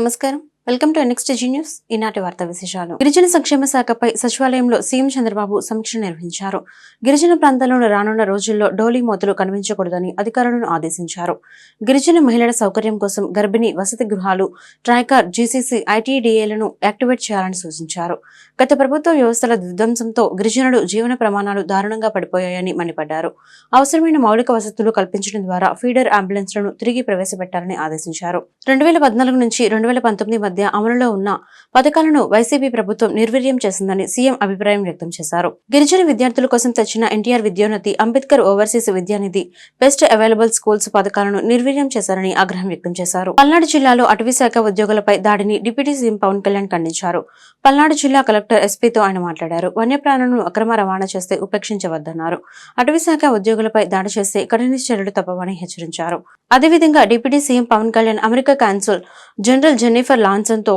నమస్కారం. Welcome to NXTG news. ఈనాటి వార్తా విశేషాలు. గిరిజన సంక్షేమ శాఖపై సచివాలయంలో సీఎం చంద్రబాబు సమీక్ష నిర్వహించారు. గిరిజన ప్రాంతాల్లోని రానున్న రోజుల్లో డోలీ మోతలు కనిపించకూడదని అధికారులను ఆదేశించారు. గిరిజన మహిళల సౌకర్యం కోసం గర్భిణీ వసతి గృహాలు, ట్రైకార్, GCC, ITDAలను యాక్టివేట్ చేయాలని సూచించారు. గత ప్రభుత్వ వ్యవస్థల విధ్వంసంతో గిరిజనులు జీవన ప్రమాణాలు దారుణంగా పడిపోయాయని మండిపడ్డారు. అవసరమైన మౌలిక వసతులు కల్పించడం ద్వారా ఫీడర్ అంబులెన్స్లను తిరిగి ప్రవేశపెట్టాలని ఆదేశించారు. 2014 నుంచి 2019 మధ్య అమలులో ఉన్న పథకాలను వైసీపీ ప్రభుత్వం నిర్వీర్యం చేసిందని సీఎం అభిప్రాయం వ్యక్తం చేశారు. గిరిజన విద్యార్థుల కోసం తెచ్చిన NTR విద్యోన్నతి, అంబేద్కర్ ఓవర్సీస్ విద్యానిధి, బెస్ట్ అవైలబుల్ స్కూల్స్ పథకాలను నిర్వీర్యం చేశారని ఆగ్రహం వ్యక్తం చేశారు. పల్నాడు జిల్లాలో అటవీ శాఖ ఉద్యోగులపై దాడిని డిప్యూటీ సీఎం పవన్ కళ్యాణ్ ఖండించారు. పల్నాడు జిల్లా కలెక్టర్ ఎస్పీతో ఆయన మాట్లాడారు. వన్యప్రాణులను అక్రమ రవాణా చేస్తే ఉపేక్షించవద్దన్నారు. అటవీ శాఖ ఉద్యోగులపై దాడి చేస్తే కఠిన చర్యలు తప్పవని హెచ్చరించారు. అదేవిధంగా deputy CM Pavan Kalyan America consul general Jennifer Lanson తో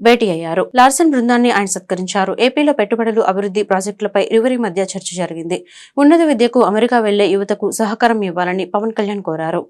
భేటీ అయ్యారు. లార్సన్ బృందాన్ని ఆయన సత్కరించారు. ఏపీలో పెట్టుబడులు, అభివృద్ధి ప్రాజెక్టులపై ఇరువురి మధ్య చర్చ జరిగింది. ఉన్నత విద్యకు అమెరికా వెళ్లే యువతకు సహకారం ఇవ్వాలని పవన్ కళ్యాణ్ కోరారు.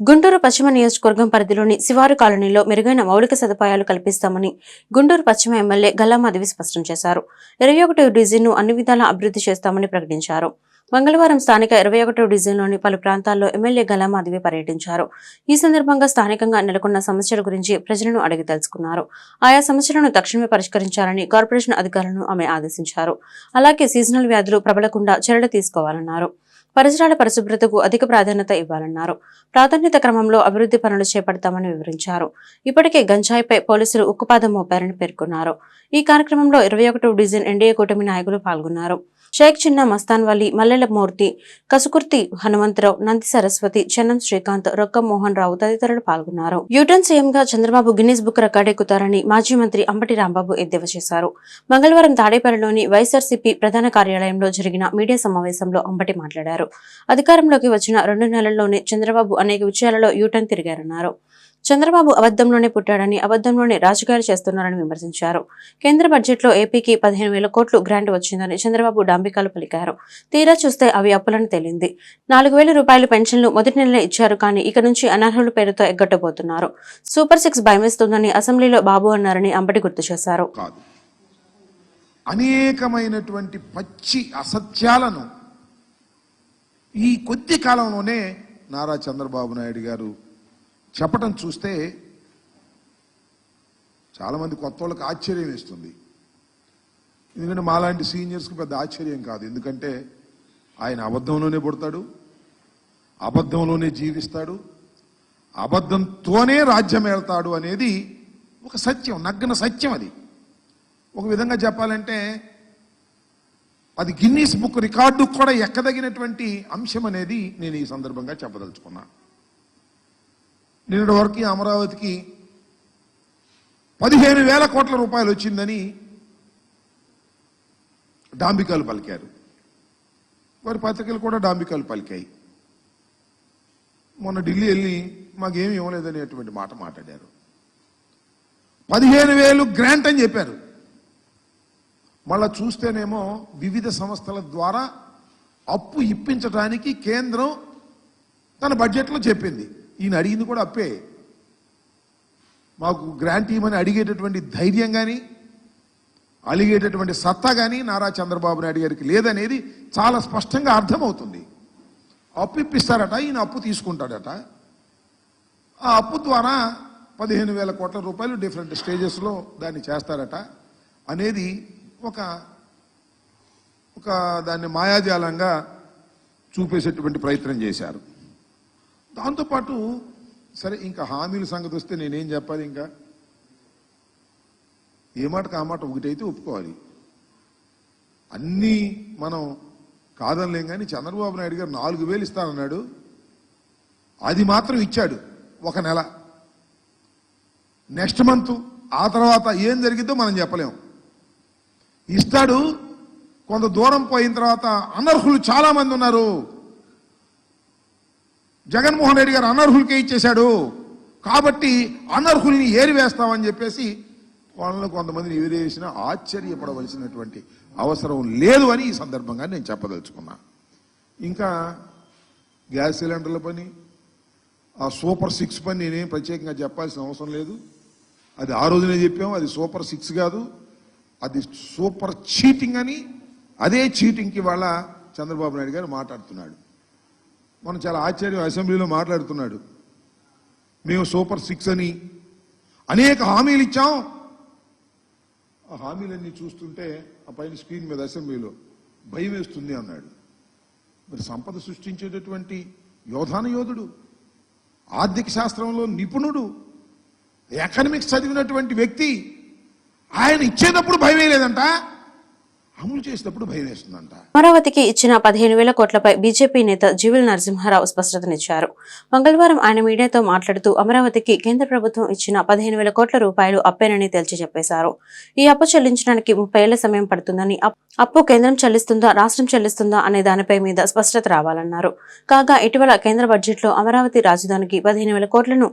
గుంటూరు పశ్చిమ నియోజకవర్గం పరిధిలోని శివారు కాలనీలో మెరుగైన మౌలిక సదుపాయాలు కల్పిస్తామని గుంటూరు పశ్చిమ ఎమ్మెల్యే గల్లా మాధవి స్పష్టం చేశారు. 21వ డివిజన్ను అన్ని విధాలా అభివృద్ధి చేస్తామని ప్రకటించారు. మంగళవారం స్థానిక 21వ డివిజన్లోని పలు ప్రాంతాల్లో ఎమ్మెల్యే గల్లా మాధవి పర్యటించారు. ఈ సందర్భంగా స్థానికంగా నెలకొన్న సమస్యల గురించి ప్రజలను అడిగి తెలుసుకున్నారు. ఆయా సమస్యలను తక్షణమే పరిష్కరించాలని కార్పొరేషన్ అధికారులను ఆమె ఆదేశించారు. అలాగే సీజనల్ వ్యాధులు ప్రబలకుండా చర్యలు తీసుకోవాలన్నారు. పరిసరాల పరిశుభ్రతకు అధిక ప్రాధాన్యత ఇవ్వాలన్నారు. ప్రాధాన్యత క్రమంలో అభివృద్ధి పనులు చేపడతామని వివరించారు. ఇప్పటికే గంజాయిపై పోలీసులు ఉక్కుపాదం మోపారని పేర్కొన్నారు. ఈ కార్యక్రమంలో 21వ డివిజన్ NDA కూటమి నాయకులు పాల్గొన్నారు. షేక్ చిన్న మస్తాన్ వలి, మల్లెల మూర్తి, కసుకుర్తి హనుమంతరావు, నంది సరస్వతి, చెన్నం శ్రీకాంత్, రొక్కం మోహన్ రావు తదితరులు పాల్గొన్నారు. యూటర్న్ సీఎంగా చంద్రబాబు గిన్నిస్ బుక్ రికార్డెక్కుతారని మాజీ మంత్రి అంబటి రాంబాబు ఎద్దేవా చేశారు. మంగళవారం తాడేపల్లిలోని వైఎస్ఆర్సీపీ ప్రధాన కార్యాలయంలో జరిగిన మీడియా సమావేశంలో అంబటి మాట్లాడారు. అధికారంలోకి వచ్చిన 2 నెలల్లోనే చంద్రబాబు అనేక విషయాలలో యూటర్న్ తిరిగారన్నారు. చంద్రబాబు అబద్ధంలోనే పుట్టాడని, అబద్ధంలోనే రాజకీయాలు చేస్తున్నారని విమర్శించారు. కేంద్ర బడ్జెట్లో ఏపీకి 15,000 కోట్లు గ్రాంట్ వచ్చిందని చంద్రబాబు డాంబికాలు పలికారు. తీరా చూస్తే అవి అప్పులని తేలింది. 4,000 రూపాయలు పెన్షన్లు మొదటి నెలనే ఇచ్చారు, కానీ ఇక నుంచి అనర్హుల పేరుతో ఎగ్గొట్టబోతున్నారు. సూపర్ 6 భయమేస్తుందని అసెంబ్లీలో బాబు అన్నారని అంబటి గుర్తు చేశారు. అనేకమైనటువంటి పచ్చి అసత్యాలను ఈ కొద్ది కాలంలోనే నారా చంద్రబాబు నాయుడు గారు చెప్పటం చూస్తే చాలామంది కొత్త వాళ్ళకి ఆశ్చర్యం వేస్తుంది. ఎందుకంటే మాలాంటి సీనియర్స్కి పెద్ద ఆశ్చర్యం కాదు. ఎందుకంటే ఆయన అబద్ధంలోనే పుడతాడు, అబద్ధంలోనే జీవిస్తాడు, అబద్ధంతోనే రాజ్యం వెళ్తాడు అనేది ఒక సత్యం, నగ్న సత్యం. అది ఒక విధంగా చెప్పాలంటే అది గిన్నీస్ బుక్ రికార్డు కూడా ఎక్కదగినటువంటి అంశం అనేది నేను ఈ సందర్భంగా చెప్పదలుచుకున్నా. నిన్నటి వరకు అమరావతికి 15,000 కోట్ల రూపాయలు వచ్చిందని డాంబికాలు పలికారు. వారి పత్రికలు కూడా డాంబికాలు పలికాయి. మొన్న ఢిల్లీ వెళ్ళి మాకేమి ఇవ్వలేదనేటువంటి మాట మాట్లాడారు. 15,000 గ్రాంట్ అని చెప్పారు. మళ్ళా చూస్తేనేమో వివిధ సంస్థల ద్వారా అప్పు ఇప్పించడానికి కేంద్రం తన బడ్జెట్లో చెప్పింది. ఈయన అడిగింది కూడా అప్పే. మాకు గ్రాంట్ ఇవ్వమని అడిగేటటువంటి ధైర్యం కానీ అలిగేటటువంటి సత్తా కానీ నారా చంద్రబాబు నాయుడు గారికి లేదనేది చాలా స్పష్టంగా అర్థమవుతుంది. అప్పు ఇప్పిస్తారట, ఈయన అప్పు తీసుకుంటాడట. ఆ అప్పు ద్వారా 15,000 కోట్ల రూపాయలు డిఫరెంట్ స్టేజెస్లో దాన్ని చేస్తారట అనేది ఒక దాన్ని మాయాజాలంగా చూపేసేటువంటి ప్రయత్నం చేశారు. దాంతోపాటు సరే ఇంకా హామీల సంగతి వస్తే నేనేం చెప్పాలి? ఇంకా ఏ మాటకు ఆ మాట ఒకటైతే ఒప్పుకోవాలి. అన్నీ మనం కాదనలేం, కానీ చంద్రబాబు నాయుడు గారు 4,000 ఇస్తానన్నాడు. అది మాత్రం ఇచ్చాడు 1 నెల. నెక్స్ట్ మంత్ ఆ తర్వాత ఏం జరిగిద్దో మనం చెప్పలేం. ఇస్తాడు, కొంత దూరం పోయిన తర్వాత అనర్హులు చాలా మంది ఉన్నారు. జగన్మోహన్ రెడ్డి గారు అనర్హులకే ఇచ్చేశాడు కాబట్టి అనర్హుల్ని ఏరివేస్తామని చెప్పేసి వాళ్ళని కొంతమందిని ఏరివేసినా ఆశ్చర్యపడవలసినటువంటి అవసరం లేదు అని ఈ సందర్భంగా నేను చెప్పదలుచుకున్నా. ఇంకా గ్యాస్ సిలిండర్ల పని, ఆ సూపర్ 6 పని నేనేం ప్రత్యేకంగా చెప్పాల్సిన అవసరం లేదు. అది ఆ రోజునే చెప్పాము, అది సూపర్ 6 కాదు, అది సూపర్ చీటింగ్ అని. అదే చీటింగ్కి వాళ్ళ చంద్రబాబు నాయుడు గారు మాట్లాడుతున్నాడు. మనం చాలా ఆశ్చర్యం, అసెంబ్లీలో మాట్లాడుతున్నాడు, మేము సూపర్ 6 అని అనేక హామీలు ఇచ్చాం. ఆ హామీలన్నీ చూస్తుంటే ఆ పైన స్క్రీన్ మీద అసెంబ్లీలో భయం వేస్తుంది అన్నాడు. మరి సంపద సృష్టించేటటువంటి యోధాన యోధుడు, ఆర్థిక శాస్త్రంలో నిపుణుడు, ఎకనామిక్స్ చదివినటువంటి వ్యక్తి, ఆయన ఇచ్చేటప్పుడు భయం వేయలేదంట, అమలు చేసేటప్పుడు భయం వేస్తుందంట. అమరావతికి ఇచ్చిన 15,000 కోట్లపై బీజేపీ నేత జీవీఎల్ నరసింహారావు స్పష్టతనిచ్చారు. మంగళవారం ఆయన మీడియాతో మాట్లాడుతూ అమరావతికి కేంద్ర ప్రభుత్వం ఇచ్చిన 15,000 కోట్ల రూపాయలు అప్పేనని తేల్చి చెప్పేశారు. ఈ అప్పు చెల్లించడానికి 30 ఏళ్ల సమయం పడుతుందని, అప్పు కేంద్రం చెల్లిస్తుందా రాష్ట్రం చెల్లిస్తుందా అనే దానిపై మీద స్పష్టత రావాలన్నారు. కాగా ఇటీవల కేంద్ర బడ్జెట్లో అమరావతి రాజధానికి 15,000 కోట్లను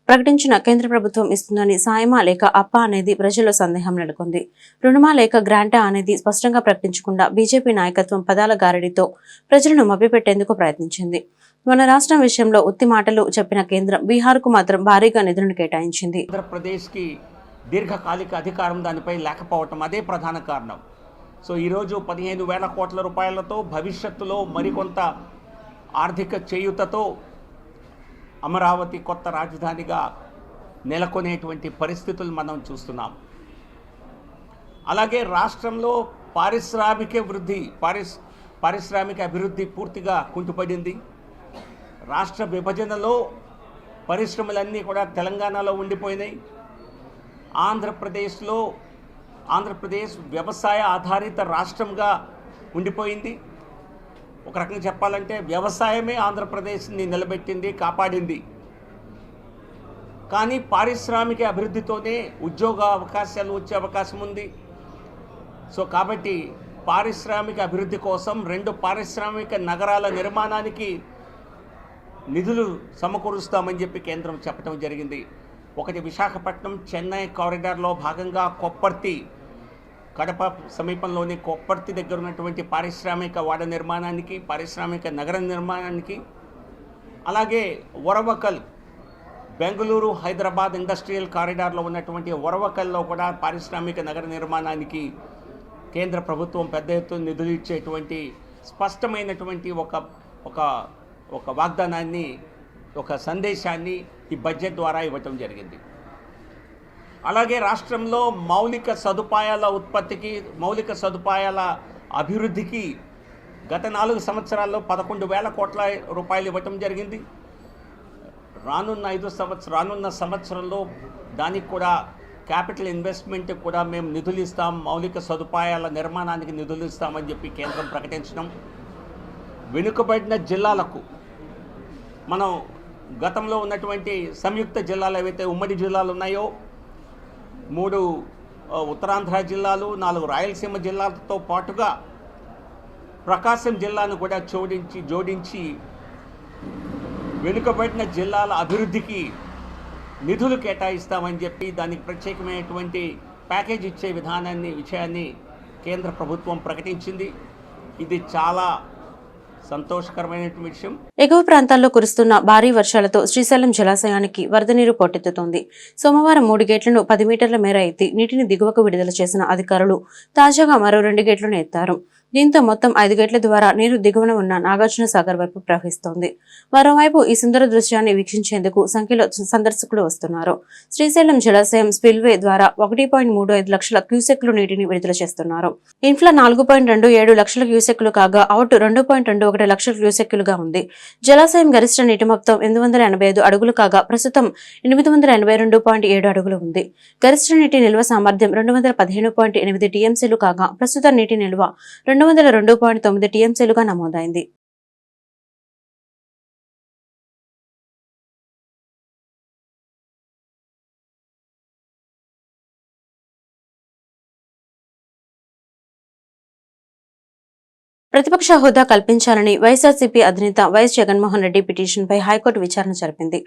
ప్రకటించిన కేంద్ర ప్రభుత్వం ఇస్తుందని సాయమా లేక అప్ప అనేది ప్రజల్లో సందేహం నెలకొంది. రుణమా లేక గ్రాంటా అనేది స్పష్టంగా ప్రకటించకుండా బీజేపీ నాయకత్వం పదాల గారడితో ప్రజలను మభ్యపెట్టేందుకు ప్రయత్నించింది. మన రాష్ట్రం విషయంలో ఉత్తి మాటలు చెప్పిన కేంద్రం బీహార్కు మాత్రం భారీగా నిధులను కేటాయించింది. ఆంధ్రప్రదేశ్కి దీర్ఘకాలిక అధికారం దానిపై లేకపోవటం అదే ప్రధాన కారణం. సో ఈరోజు 15,000 కోట్ల రూపాయలతో భవిష్యత్తులో మరికొంత ఆర్థిక చేయూతతో అమరావతి కొత్త రాజధానిగా నెలకొనేటువంటి పరిస్థితులు మనం చూస్తున్నాం. అలాగే రాష్ట్రంలో పారిశ్రామిక అభివృద్ధి పూర్తిగా కుంటుపడింది. రాష్ట్ర విభజనలో పరిశ్రమలన్నీ కూడా తెలంగాణలో ఉండిపోయినాయి. ఆంధ్రప్రదేశ్ వ్యవసాయ ఆధారిత రాష్ట్రంగా ఉండిపోయింది. ఒక రకంగా చెప్పాలంటే వ్యవసాయమే ఆంధ్రప్రదేశ్ని నిలబెట్టింది, కాపాడింది. కానీ పారిశ్రామిక అభివృద్ధితోనే ఉద్యోగ అవకాశాలు వచ్చే అవకాశం ఉంది. సో కాబట్టి పారిశ్రామిక అభివృద్ధి కోసం 2 పారిశ్రామిక నగరాల నిర్మాణానికి నిధులు సమకూరుస్తామని చెప్పి కేంద్రం చెప్పడం జరిగింది. ఒకటి విశాఖపట్నం చెన్నై కారిడార్లో భాగంగా కొప్పర్తి, కడప సమీపంలోని కొప్పర్తి దగ్గర ఉన్నటువంటి పారిశ్రామిక వాడ నిర్మాణానికి, పారిశ్రామిక నగర నిర్మాణానికి, అలాగే ఒరవకల్ బెంగళూరు హైదరాబాద్ ఇండస్ట్రియల్ కారిడార్లో ఉన్నటువంటి ఒరవకల్లో కూడా పారిశ్రామిక నగర నిర్మాణానికి కేంద్ర ప్రభుత్వం పెద్ద ఎత్తున నిధులు ఇచ్చేటువంటి స్పష్టమైనటువంటి ఒక వాగ్దానాన్ని, ఒక సందేశాన్ని ఈ బడ్జెట్ ద్వారా ఇవ్వటం జరిగింది. అలాగే రాష్ట్రంలో మౌలిక సదుపాయాల ఉత్పత్తికి, మౌలిక సదుపాయాల అభివృద్ధికి గత 4 సంవత్సరాల్లో 11,000 కోట్ల రూపాయలు ఇవ్వటం జరిగింది. రానున్న సంవత్సరంలో దానికి కూడా క్యాపిటల్ ఇన్వెస్ట్మెంట్కి కూడా మేము నిధులు ఇస్తాం, మౌలిక సదుపాయాల నిర్మాణానికి నిధులు ఇస్తామని చెప్పి కేంద్రం ప్రకటించడం. వెనుకబడిన జిల్లాలకు మనం గతంలో ఉన్నటువంటి సంయుక్త జిల్లాలు ఏవైతే ఉమ్మడి జిల్లాలు ఉన్నాయో, 3 ఉత్తరాంధ్ర జిల్లాలు, 4 రాయలసీమ జిల్లాలతో పాటుగా ప్రకాశం జిల్లాను కూడా జోడించి వెనుకబడిన జిల్లాల అభివృద్ధికి నిధులు కేటాయిస్తామని చెప్పి దానికి ప్రత్యేకమైనటువంటి ప్యాకేజ్ ఇచ్చే విషయాన్ని కేంద్ర ప్రభుత్వం ప్రకటించింది. ఇది చాలా సంతోషకరమైన విషయం. ఎగువ ప్రాంతాల్లో కురుస్తున్న భారీ వర్షాలతో శ్రీశైలం జలాశయానికి వరద నీరు పోటెత్తుతోంది. సోమవారం 3 గేట్లను 10 మీటర్ల మేర ఎత్తి నీటిని దిగువకు విడుదల చేసిన అధికారులు తాజాగా మరో 2 గేట్లను ఎత్తారు. దీంతో మొత్తం 5 గేట్ల ద్వారా నీరు దిగువన ఉన్న నాగార్జున సాగర్ వైపు ప్రవహిస్తోంది. మరోవైపు ఈ సుందర దృశ్యాన్ని వీక్షించేందుకు సంఖ్యలో సందర్శకులు వస్తున్నారు. శ్రీశైలం జలాశయం స్పిల్వే ద్వారా 1.35 లక్షల క్యూసెక్లు నీటిని విడుదల చేస్తున్నారు. ఇన్ఫ్లో 4.27 లక్షల క్యూసెక్లు కాగా అవుట్ 2.21 లక్షల క్యూసెక్లుగా ఉంది. జలాశయం గరిష్ట నీటి మొత్తం 885 అడుగులు కాగా ప్రస్తుతం 882.7 అడుగులు ఉంది. గరిష్ట నీటి నిల్వ సామర్థ్యం 215.8 టీఎంసీలు కాగా ప్రస్తుత నీటి నిల్వ 202.9 టీఎంసీలుగా నమోదైంది. ప్రతిపక్ష హోదా కల్పించాలని వైఎస్ఆర్సీపీ అధినేత వైఎస్ జగన్మోహన్ రెడ్డి పిటిషన్పై హైకోర్టు విచారణ జరిపింది.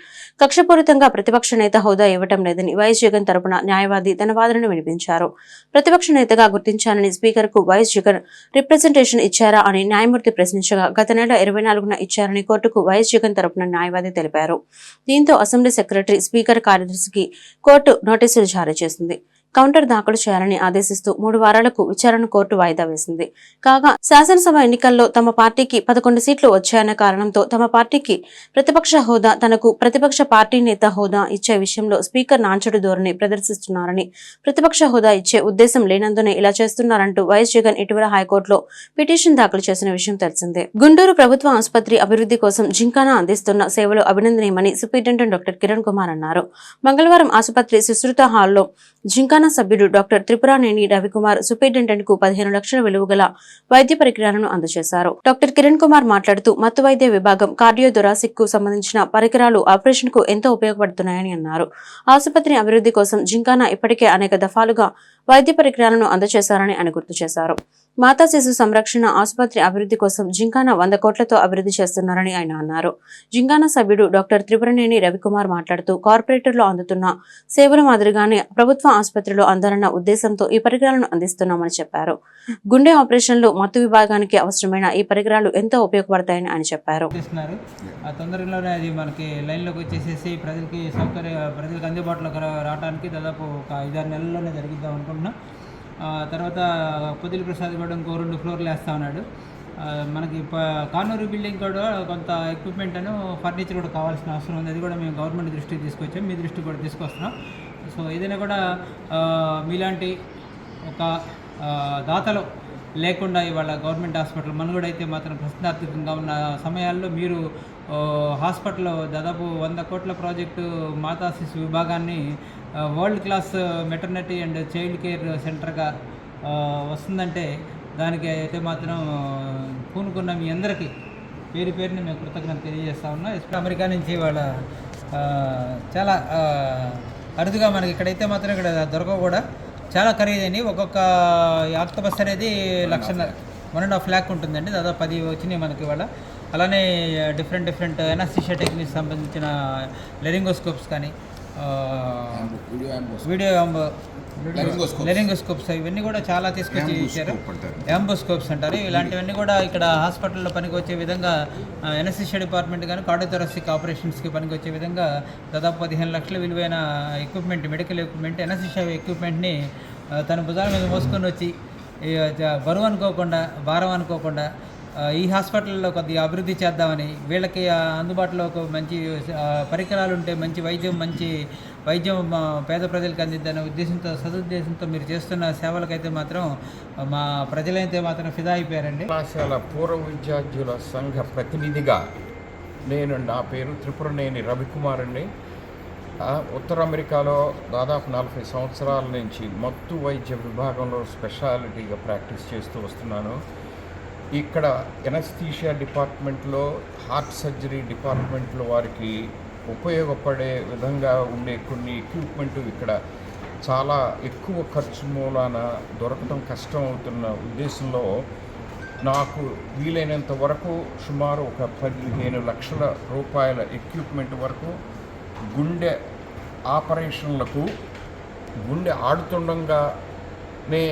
కక్షపూరితంగా ప్రతిపక్ష నేత హోదా ఇవ్వటం లేదని వైఎస్ జగన్ తరపున న్యాయవాది తన వాదనను వినిపించారు. ప్రతిపక్ష నేతగా గుర్తించాలని స్పీకర్కు వైఎస్ జగన్ రిప్రజెంటేషన్ ఇచ్చారా అని న్యాయమూర్తి ప్రశ్నించగా గత నెల 24న ఇచ్చారని కోర్టుకు వైఎస్ జగన్ తరపున న్యాయవాది తెలిపారు. దీంతో అసెంబ్లీ సెక్రటరీ స్పీకర్ కార్యదర్శికి కోర్టు నోటీసులు జారీ చేసింది. కౌంటర్ దాఖలు చేయాలని ఆదేశిస్తూ 3 వారాలకు విచారణ కోర్టు వాయిదా వేసింది. కాగా శాసనసభ ఎన్నికల్లో తమ పార్టీకి 11 సీట్లు వచ్చాయన్న కారణంతో తమ పార్టీకి ప్రతిపక్ష హోదా, తనకు ప్రతిపక్ష పార్టీ నేత హోదా ఇచ్చే విషయంలో స్పీకర్ నాంచుడు ధోరణి ప్రదర్శిస్తున్నారని, ప్రతిపక్ష హోదా ఇచ్చే ఉద్దేశం లేనందునే ఇలా చేస్తున్నారంటూ వైఎస్ జగన్ ఇటీవల హైకోర్టులో పిటిషన్ దాఖలు చేసిన విషయం తెలిసిందే. గుంటూరు ప్రభుత్వ ఆసుపత్రి అభివృద్ధి కోసం జింకానా అందిస్తున్న సేవలు అభినందనీయమని సూపరింటెండెంట్ డాక్టర్ కిరణ్ కుమార్ అన్నారు. మంగళవారం ఆసుపత్రి సుశ్రుత హాల్లో జింకానా సభ్యుడు డాక్టర్ త్రిపురానేని రవికుమార్ సూపరింటెండెంట్ కు 15 లక్షల విలువ గల వైద్య పరికరాలను అందజేశారు. డాక్టర్ కిరణ్ కుమార్ మాట్లాడుతూ మత్తు వైద్య విభాగం, కార్డియోథొరాసిక్ కు సంబంధించిన పరికరాలు ఆపరేషన్ కు ఎంతో ఉపయోగపడుతున్నాయని అన్నారు. ఆసుపత్రి అభివృద్ధి కోసం జింకానా ఇప్పటికే అనేక దఫాలుగా వైద్య పరికరాలను అందజేశారని ఆయన గుర్తు చేశారు. మాతా శిశు సంరక్షణ ఆసుపత్రి అభివృద్ధి కోసం జింకానా 100 కోట్లతో అభివృద్ధి చేస్తున్నారని ఆయన అన్నారు. జింకానా సభ్యుడు డాక్టర్ త్రిపురనేని రవికుమార్ మాట్లాడుతూ కార్పొరేటర్లో అందుతున్న సేవల మాదిరిగానే ప్రభుత్వ ఆసుపత్రిలో అందాలన్న ఉద్దేశంతో ఈ పరికరాలను అందిస్తున్నామని చెప్పారు. గుండె ఆపరేషన్లు, మత్తు విభాగానికి అవసరమైన ఈ పరికరాలు ఎంతో ఉపయోగపడతాయని ఆయన చెప్పారు. తొందరలోనే అది మనకి లైన్లోకి వచ్చేసేసి ప్రజలకు అందుబాటులోకి రావడానికి దాదాపు ఒక 5-6 నెలల్లోనే జరిగిద్దాం అనుకుంటున్నాం. తర్వాత పొదిలి ప్రసాద్ కూడా ఇంకో 2 ఫ్లోర్లు వేస్తా ఉన్నాడు. మనకి కానూరు బిల్డింగ్ కూడా కొంత ఎక్విప్మెంట్ ఫర్నిచర్ కూడా కావాల్సిన అవసరం ఉంది. అది కూడా మేము గవర్నమెంట్ దృష్టికి తీసుకొచ్చాం, మీ దృష్టికి కూడా తీసుకొస్తున్నాం. సో ఏదైనా కూడా మీలాంటి ఒక దాతలు లేకుండా ఇవాళ గవర్నమెంట్ హాస్పిటల్ మనుగడ అయితే మాత్రం ప్రశ్నార్థకంగా ఉన్న సమయాల్లో మీరు హాస్పిటల్లో దాదాపు 100 కోట్ల ప్రాజెక్టు మాతా శిశు విభాగాన్ని world class maternity and child care సెంటర్గా వస్తుందంటే దానికి అయితే మాత్రం పూనుకున్న మీ అందరికీ పేరు పేరుని మేము కృతజ్ఞత తెలియజేస్తా ఉన్నాం. ఇప్పుడు అమెరికా నుంచి వాళ్ళ చాలా అరుదుగా మనకి ఇక్కడైతే మాత్రం ఇక్కడ దొరకవు కూడా, చాలా ఖరీదైనవి. ఒక్కొక్క ఆక్టోపస్ అనేది 1.5 lakh ఉంటుందండి. దాదాపు 10 వచ్చినాయి మనకి ఇవాళ. అలానే డిఫరెంట్ ఎనాస్థీషియా టెక్నిక్స్ సంబంధించిన లెరింగోస్కోప్స్ కానీ, లెరింగోస్కోప్స్ ఇవన్నీ కూడా చాలా తీసుకొచ్చి ఇచ్చారు. యాంబోస్కోప్స్ అంటారు. ఇలాంటివన్నీ కూడా ఇక్కడ హాస్పిటల్లో పనికి వచ్చే విధంగా ఎనస్థీషియా డిపార్ట్మెంట్ కానీ కార్డియోథొరాసిక్ ఆపరేషన్స్కి పనికి వచ్చే విధంగా దాదాపు 15 లక్షల విలువైన ఎక్విప్మెంట్, మెడికల్ ఎక్విప్మెంట్, ఎనస్థీషియా ఎక్విప్మెంట్ని తన భుజాల మీద మోసుకొని వచ్చి బరువు అనుకోకుండా, భారం అనుకోకుండా ఈ హాస్పిటల్లో కొద్దిగా అభివృద్ధి చేద్దామని, వీళ్ళకి అందుబాటులో ఒక మంచి పరికరాలు ఉంటే మంచి వైద్యం పేద ప్రజలకు అందిద్దనే ఉద్దేశంతో, సదుద్దేశంతో మీరు చేస్తున్న సేవలకైతే మాత్రం మా ప్రజలైతే మాత్రం ఫిదా అయిపోయారండి. కళాశాల పూర్వ విద్యార్థుల సంఘ ప్రతినిధిగా నా పేరు త్రిపురనేని రవికుమార్ అండి. ఉత్తర అమెరికాలో దాదాపు 40 సంవత్సరాల నుంచి మత్తు వైద్య విభాగంలో స్పెషాలిటీగా ప్రాక్టీస్ చేస్తూ వస్తున్నాను. ఇక్కడ ఎనస్థీషియా డిపార్ట్మెంట్లో, హార్ట్ సర్జరీ డిపార్ట్మెంట్లో వారికి ఉపయోగపడే విధంగా ఉండే కొన్ని ఎక్విప్మెంట్ ఇక్కడ చాలా ఎక్కువ ఖర్చు మూలాన దొరకడం కష్టం అవుతున్న ఉద్దేశంలో నాకు వీలైనంత వరకు సుమారు ఒక 15 లక్షల రూపాయల ఎక్విప్మెంట్ వరకు గుండె ఆపరేషన్లకు, గుండె ఆడుతుండగానే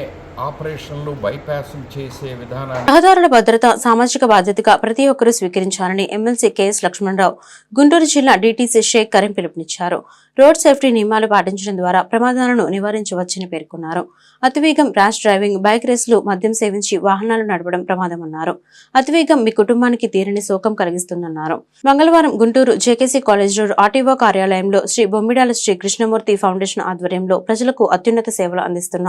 ఆపరేషన్లు, బైపాస్లు చేసే విధానాన్ని రహదారుల భద్రత సామాజిక బాధ్యతగా ప్రతి ఒక్కరూ స్వీకరించాలని ఎమ్మెల్సీ కెఎస్ లక్ష్మణరావు గుంటూరు జిల్లా డీటీసీ షేక్ కరీం పిలుపునిచ్చారు. రోడ్ సేఫ్టీ నియమాలు పాటించడం ద్వారా ప్రమాదాలను నివారించవచ్చని పేర్కొన్నారు. అతివేగం, ర్యాష్ డ్రైవింగ్, బైక్ రేసులు, మద్యం సేవించి వాహనాలు నడపడం ప్రమాదమన్నారు. అతివేగం మీ కుటుంబానికి తీరని శోకం కలిగిస్తుందన్నారు. మంగళవారం Guntur JKC college road RTO కార్యాలయంలో శ్రీ బొమ్మిడాల శ్రీ కృష్ణమూర్తి ఫౌండేషన్ ఆధ్వర్యంలో ప్రజలకు అత్యున్నత సేవలు అందిస్తున్న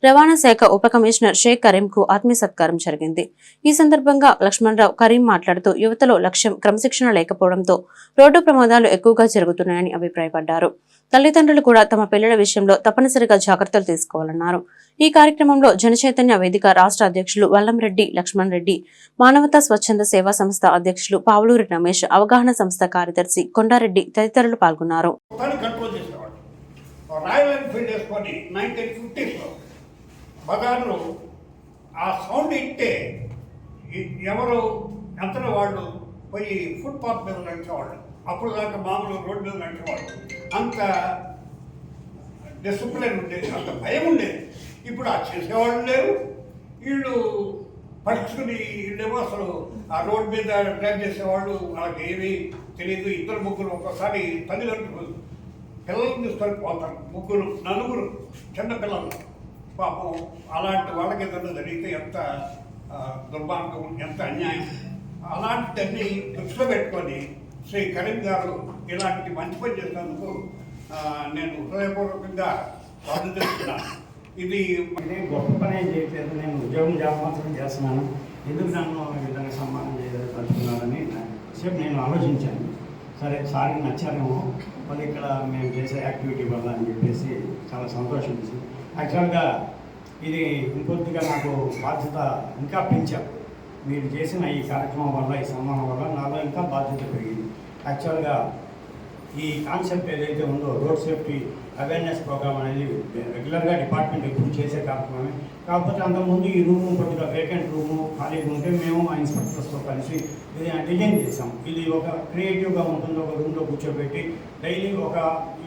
రవాణా శాఖ ఉప కమిషనర్ షేక్ కరీం కు ఆత్మీయ సత్కారం జరిగింది. ఈ సందర్భంగా లక్ష్మణరావు కరీం మాట్లాడుతూ యువతలో లక్ష్యం, క్రమశిక్షణ లేకపోవడంతో రోడ్డు ప్రమాదాలు ఎక్కువగా జరుగుతున్నాయని అభిప్రాయపడ్డారు. తల్లిదండ్రులు కూడా తమ పిల్లల విషయంలో తప్పనిసరిగా జాగ్రత్తలు తీసుకోవాలన్నారు. ఈ కార్యక్రమంలో జనచైతన్య వేదిక రాష్ట్ర అధ్యక్షులు వల్లంరెడ్డి లక్ష్మణ్ రెడ్డి, మానవతా స్వచ్ఛంద సేవా సంస్థ అధ్యక్షులు పావులూరి రమేష్, అవగాహన సంస్థ కార్యదర్శి కొండారెడ్డి తదితరులు పాల్గొన్నారు. బజార్లో ఆ సౌండ్ ఇట్టే ఎవరు అంతలో వాళ్ళు పోయి ఫుట్పాత్ మీద నడిచేవాళ్ళు. అప్పుడు దాకా మామూలు రోడ్డు మీద నడిచేవాళ్ళు. అంత డిసిప్లిన్ ఉండేది, అంత భయం ఉండేది. ఇప్పుడు ఆ చేసేవాళ్ళు లేరు. వీళ్ళు పడుచుకుని వీళ్ళేమో అసలు ఆ రోడ్డు మీద డ్రైవ్ చేసేవాళ్ళు, వాళ్ళకి ఏమీ తెలియదు. ఇద్దరు ముగ్గురు ఒక్కోసారి తల్లిదండ్రులు పిల్లల్ని తీసుకొని పోతారు, ముగ్గురు నలుగురు చిన్న పిల్లలు. పాపం అలాంటి వాళ్ళకి ఏదైనా జరిగితే ఎంత దుర్మార్గం, ఎంత అన్యాయం. అలాంటివన్నీ దృష్టిలో పెట్టుకొని శ్రీ కరీం గారు ఇలాంటి మంచి పని చేసినందుకు నేను హృదయపూర్వకంగా అభినందిస్తున్నాను. ఇది గొప్ప పని ఏం చేయట్లేదు. నేను ఉద్యోగం మాత్రం చేస్తున్నాను. ఎందుకు నన్ను ఈ విధంగా సన్మానం చేయదలుచుకున్నారని సేపు నేను ఆలోచించాను. సరే సార్కి నచ్చారేమో వాళ్ళు ఇక్కడ మేము చేసే యాక్టివిటీ వల్ల అని చెప్పేసి చాలా సంతోషం వేసింది. యాక్చువల్గా ఇది ఇంకొద్దిగా నాకు బాధ్యత ఇంకా పెంచారు. మీరు చేసిన ఈ కార్యక్రమం వల్ల, ఈ సన్మానం వల్ల నాలో ఇంకా బాధ్యత పెరిగింది. యాక్చువల్గా ఈ కాన్సెప్ట్ ఏదైతే ఉందో రోడ్ సేఫ్టీ అవేర్నెస్ ప్రోగ్రామ్ అనేది రెగ్యులర్గా డిపార్ట్మెంట్ ఎప్పుడు చేసే కార్యక్రమమే. కాకపోతే అంతకుముందు ఈ రూము కొద్దిగా వేకెంట్ రూము ఖాళీగా ఉంటే మేము మా ఇన్స్పెక్టర్స్తో కలిసి డిజైన్ చేసాం. ఇది ఒక క్రియేటివ్గా ఉంటుంది. ఒక రూమ్లో కూర్చోబెట్టి డైలీ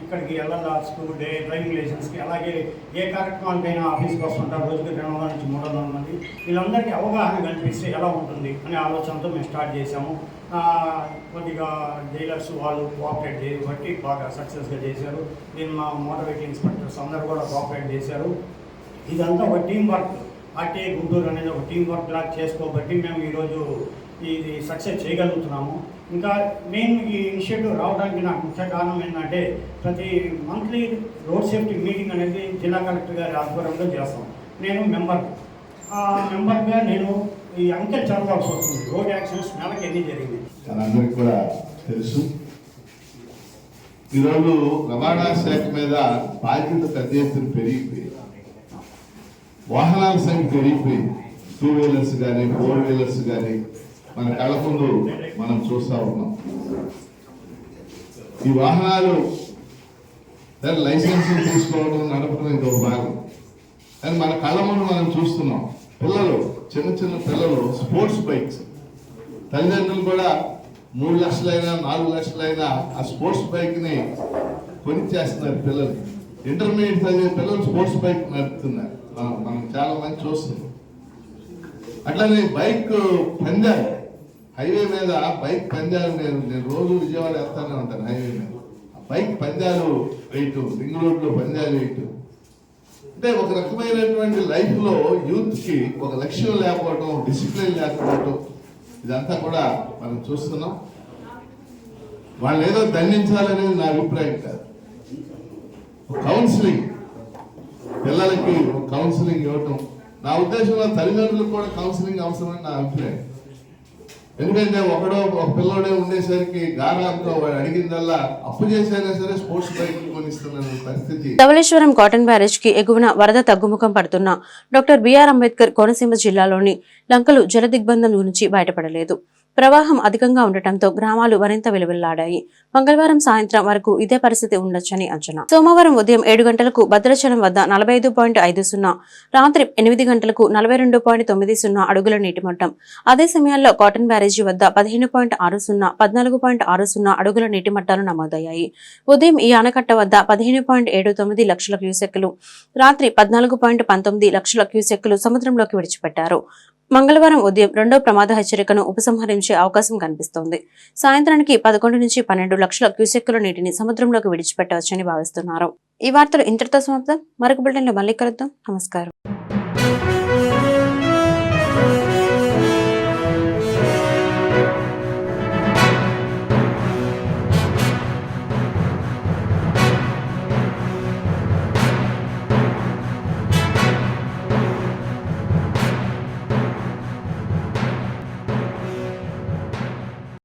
ఇక్కడికి ఎల్ఎల్ఆర్ స్కూల్ డ్రైవింగ్ లైసెన్స్కి, అలాగే ఏ కార్యక్రమాలకైనా ఆఫీస్కి వస్తుంటారు. రోజుకి 200 నుంచి 300 మంది. వీళ్ళందరికీ అవగాహన కల్పిస్తే ఎలా ఉంటుంది అనే ఆలోచనతో మేము స్టార్ట్ చేసాము. కొద్దిగా డీలర్స్ వాళ్ళు కోఆపరేట్ చేయబట్టి బాగా సక్సెస్గా చేశారు. దీన్ని మా మోటార్ వెహికల్ ఇన్స్పెక్టర్స్ అందరూ కూడా కోఆపరేట్ చేశారు. ఇదంతా ఒక టీం వర్క్. ఆర్టీఐ గుంటూరు అనేది ఒక టీం వర్క్ లాగా చేసుకోబట్టి మేము ఈరోజు ఇది సక్సెస్ చేయగలుగుతున్నాము. ఇంకా మెయిన్ ఈ ఇనిషియేటివ్ రావడానికి నాకు ముఖ్య కారణం ఏంటంటే ప్రతి మంత్లీ రోడ్ సేఫ్టీ మీటింగ్ అనేది జిల్లా కలెక్టర్ గారి ఆధ్వర్యంలో చేస్తాం. నేను మెంబర్గా నేను ఈ అంకెలు చదవాల్సి వస్తుంది. రోడ్ యాక్సిడెంట్స్ నెలకి ఎన్ని జరిగింది అందరికీ కూడా తెలుసు. ఈరోజు రవాణా శాఖ మీద బాధ్యత పెద్ద ఎత్తున పెరిగిపోయింది. వాహనాల సంఖ్య పెరిగిపోయింది. 2 వీలర్స్ కానీ 4 వీలర్స్ కానీ మన కళ్ళ ముందు మనం చూస్తూ ఉన్నాం. ఈ వాహనాలు లైసెన్స్ తీసుకోవడం, నడపడం ఇంకొక భాగం. కానీ మన కళ్ళ ముందు మనం చూస్తున్నాం పిల్లలు, చిన్న పిల్లలు స్పోర్ట్స్ బైక్స్. తల్లిదండ్రులు కూడా 3 లక్షలైనా 4 లక్షలైనా ఆ స్పోర్ట్స్ బైక్ని కొనిచ్చేస్తున్నారు పిల్లలు. ఇంటర్మీడియట్ చదివే పిల్లలు స్పోర్ట్స్ బైక్ నడుపుతున్నారు. మనం చాలా మంది చూస్తున్నాం. అట్లానే బైక్ పందాలు, హైవే మీద బైక్ పందాలు. నేను రోజు విజయవాడ వెళ్తానే ఉంటాను హైవే మీద. బైక్ పందాలు వేయటం, రింగ్ రోడ్లో పందాలు వేయటం అంటే ఒక రకమైనటువంటి లైఫ్లో యూత్కి ఒక లక్ష్యం లేకపోవడం, డిసిప్లిన్ లేకపోవడం, ఇదంతా కూడా మనం చూస్తున్నాం. వాళ్ళు ఏదో దండించాలనేది నా అభిప్రాయం కాదు. కౌన్సిలింగ్, పిల్లలకి కౌన్సిలింగ్ ఇవ్వటం, నా ఉద్దేశంలో తల్లిదండ్రులకు కూడా కౌన్సిలింగ్ అవసరమని నా అభిప్రాయం. ఎందుకంటే ఒక పిల్లోడే ఉండేసరికి గారాంతో వాడు అడిగిందల్లా అప్పు చేసైనా సరే స్పోర్ట్స్ బైక్ కొనిస్తున్న పరిస్థితి. ధవళేశ్వరం కాటన్ బ్యారేజ్ కి ఎగువన వరద తగ్గుముఖం పడుతున్న డాక్టర్ బిఆర్ అంబేద్కర్ కోనసీమ జిల్లాలోని లంకలు జల దిగ్బంధం నుంచి బయటపడలేదు. ప్రవాహం అధికంగా ఉండటంతో గ్రామాలు మరింత విలువెల్లాడాయి. మంగళవారం సాయంత్రం వరకు ఇదే పరిస్థితి ఉండొచ్చని అంచనా. సోమవారం ఉదయం 7 గంటలకు భద్రాచలం వద్ద 45.50, రాత్రి 8 గంటలకు 42.90 అడుగుల నీటి మట్టం. అదే సమయాల్లో కాటన్ బ్యారేజీ వద్ద 15.60, 14.60 అడుగుల నీటి మట్టాలు నమోదయ్యాయి. ఉదయం ఈ ఆనకట్ట వద్ద 15.79 లక్షల క్యూసెక్కులు, రాత్రి 14.19 లక్షల క్యూసెక్కులు సముద్రంలోకి విడిచిపెట్టారు. మంగళవారం ఉదయం రెండో ప్రమాద హెచ్చరికను ఉపసంహరించే అవకాశం కనిపిస్తోంది. సాయంత్రానికి 11 నుంచి 12 లక్షల క్యూసెక్కుల నీటిని సముద్రంలోకి విడిచిపెట్టవచ్చని భావిస్తున్నారు. ఈ వార్తలు ఇంతటితో సమాప్తం. మరొక బులెటిన్లో మళ్ళీ కలుద్దాం. నమస్కారం.